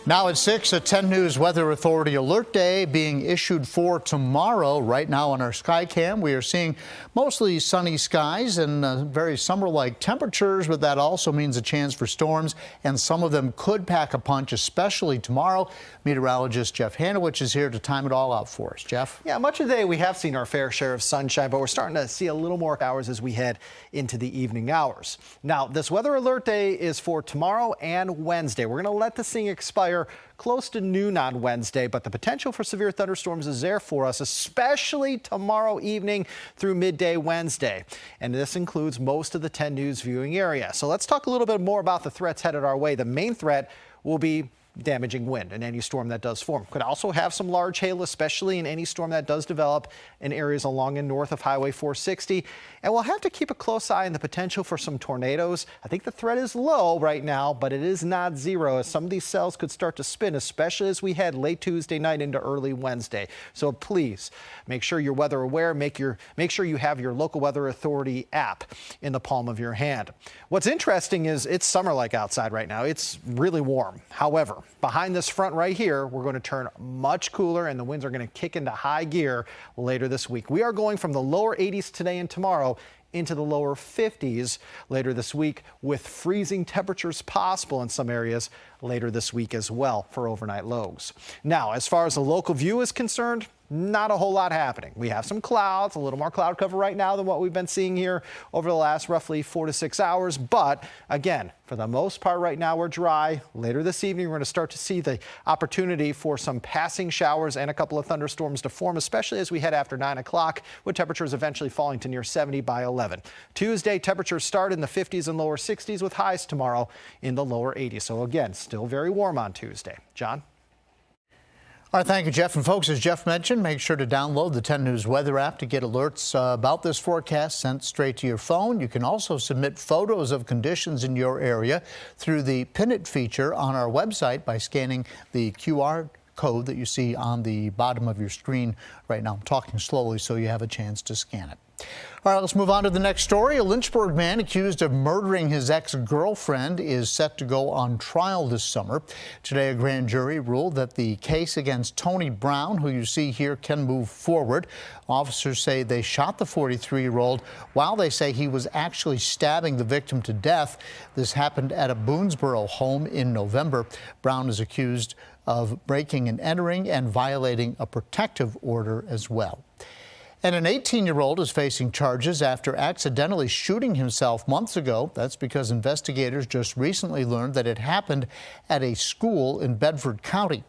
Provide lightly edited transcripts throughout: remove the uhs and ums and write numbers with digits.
Now at 6, a 10 News Weather Authority alert day being issued for tomorrow. Right now on our Skycam, we are seeing mostly sunny skies and very summer-like temperatures, but that also means a chance for storms, and some of them could pack a punch, especially tomorrow. Meteorologist Jeff Hanowich is here to time it all out for us. Jeff? Yeah, much of the day we have seen our fair share of sunshine, but we're starting to see a little more hours as we head into the evening hours. Now, this weather alert day is for tomorrow and Wednesday. We're going to let this thing expire close to noon on Wednesday, but the potential for severe thunderstorms is there for us, especially tomorrow evening through midday Wednesday. And this includes most of the 10 News viewing area. So let's talk a little bit more about the threats headed our way. The main threat will be damaging wind in any storm that does form. Could also have some large hail, especially in any storm that does develop in areas along and north of Highway 460. And we'll have to keep a close eye on the potential for some tornadoes. I think the threat is low right now, but it is not zero, as some of these cells could start to spin, especially as we head late Tuesday night into early Wednesday. So please make sure you're weather aware. Make sure you have your local weather authority app in the palm of your hand. What's interesting is it's summer-like outside right now. It's really warm. However, behind this front right here, we're going to turn much cooler, and the winds are going to kick into high gear later this week. We are going from the lower 80s today and tomorrow into the lower 50s later this week, with freezing temperatures possible in some areas later this week as well for overnight lows. Now, as far as the local view is concerned, not a whole lot happening. We have some clouds, a little more cloud cover right now than what we've been seeing here over the last roughly 4 to 6 hours. But again, for the most part right now, we're dry. Later this evening, we're going to start to see the opportunity for some passing showers and a couple of thunderstorms to form, especially as we head after 9 o'clock, with temperatures eventually falling to near 70 by 11. Tuesday, temperatures start in the 50s and lower 60s, with highs tomorrow in the lower 80s. So again, still very warm on Tuesday. John? All right, thank you, Jeff. And folks, as Jeff mentioned, make sure to download the 10 News weather app to get alerts about this forecast sent straight to your phone. You can also submit photos of conditions in your area through the Pin It feature on our website by scanning the QR code that you see on the bottom of your screen right now. I'm talking slowly so you have a chance to scan it. All right, let's move on to the next story. A Lynchburg man accused of murdering his ex-girlfriend is set to go on trial this summer. Today, a grand jury ruled that the case against Tony Brown, who you see here, can move forward. Officers say they shot the 43-year-old while they say he was actually stabbing the victim to death. This happened at a Boonesboro home in November. Brown is accused of breaking and entering and violating a protective order as well. And an 18-year-old is facing charges after accidentally shooting himself months ago. That's because investigators just recently learned that it happened at a school in Bedford County.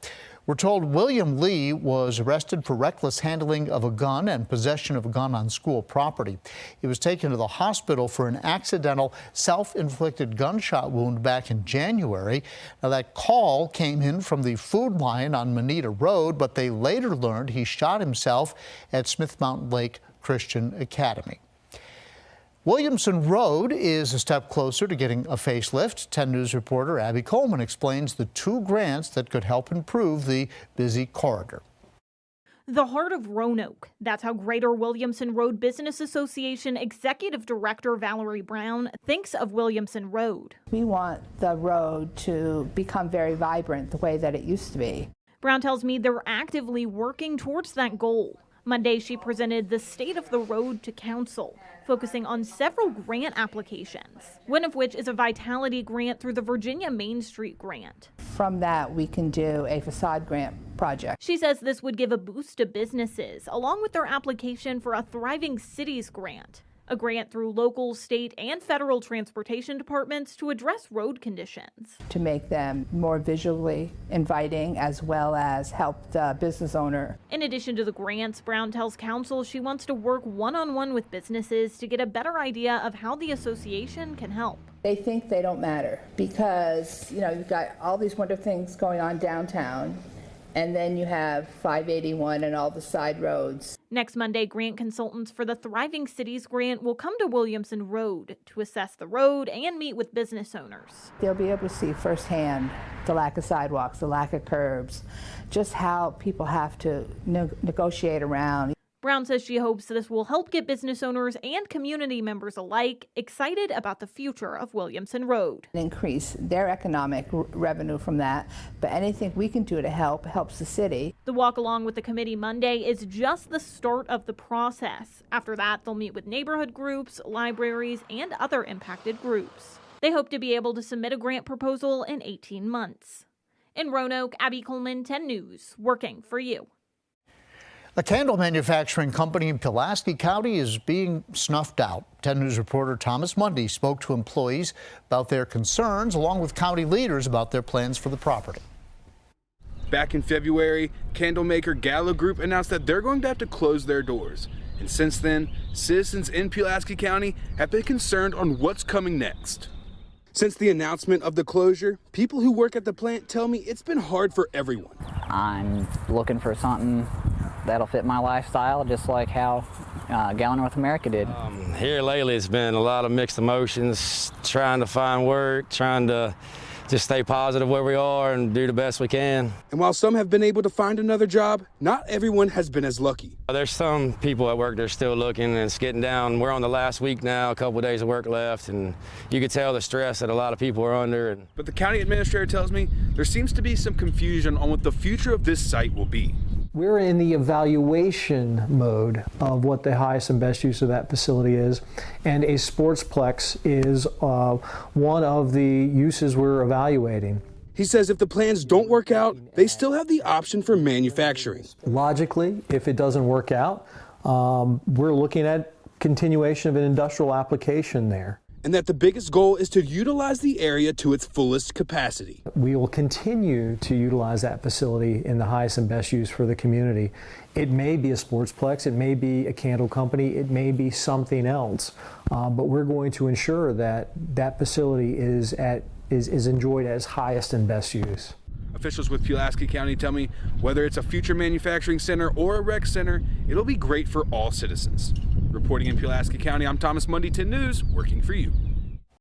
We're told William Lee was arrested for reckless handling of a gun and possession of a gun on school property. He was taken to the hospital for an accidental self-inflicted gunshot wound back in January. Now, that call came in from the Food Lion on Moneta Road, but they later learned he shot himself at Smith Mountain Lake Christian Academy. Williamson Road is a step closer to getting a facelift. 10 News reporter Abby Coleman explains the 2 grants that could help improve the busy corridor. The heart of Roanoke. That's how Greater Williamson Road Business Association Executive Director Valerie Brown thinks of Williamson Road. We want the road to become very vibrant the way that it used to be. Brown tells me they're actively working towards that goal. Monday, she presented the State of the Road to Council, focusing on several grant applications, one of which is a Vitality grant through the Virginia Main Street grant. From that, we can do a facade grant project. She says this would give a boost to businesses, along with their application for a Thriving Cities grant, a grant through local, state, and federal transportation departments to address road conditions. To make them more visually inviting, as well as help the business owner. In addition to the grants, Brown tells council she wants to work one-on-one with businesses to get a better idea of how the association can help. They think they don't matter because, you've got all these wonderful things going on downtown, and then you have 581 and all the side roads. Next Monday, grant consultants for the Thriving Cities grant will come to Williamson Road to assess the road and meet with business owners. They'll be able to see firsthand the lack of sidewalks, the lack of curbs, just how people have to negotiate around. Brown says she hopes this will help get business owners and community members alike excited about the future of Williamson Road. Increase their economic revenue from that, but anything we can do to helps the city. The walk along with the committee Monday is just the start of the process. After that, they'll meet with neighborhood groups, libraries, and other impacted groups. They hope to be able to submit a grant proposal in 18 months. In Roanoke, Abby Coleman, 10 News, working for you. A candle manufacturing company in Pulaski County is being snuffed out. 10 News reporter Thomas Mundy spoke to employees about their concerns, along with county leaders about their plans for the property. Back in February, candle maker Gallo Group announced that they're going to have to close their doors. And since then, citizens in Pulaski County have been concerned on what's coming next. Since the announcement of the closure, people who work at the plant tell me it's been hard for everyone. I'm looking for something that'll fit my lifestyle, just like how Gallo North America did. Here lately, it's been a lot of mixed emotions, trying to find work, trying to just stay positive where we are and do the best we can. And while some have been able to find another job, not everyone has been as lucky. There's some people at work that are still looking, and it's getting down. We're on the last week now, a couple of days of work left, and you can tell the stress that a lot of people are under. But the county administrator tells me there seems to be some confusion on what the future of this site will be. We're in the evaluation mode of what the highest and best use of that facility is, and a sportsplex is one of the uses we're evaluating. He says if the plans don't work out, they still have the option for manufacturing. Logically, if it doesn't work out, we're looking at continuation of an industrial application there. And that the biggest goal is to utilize the area to its fullest capacity. We will continue to utilize that facility in the highest and best use for the community. It may be a sportsplex, it may be a candle company, it may be something else, but we're going to ensure that that facility is enjoyed as highest and best use. Officials with Pulaski County tell me whether it's a future manufacturing center or a rec center, it'll be great for all citizens. Reporting in Pulaski County, I'm Thomas Mundy, 10 News, working for you.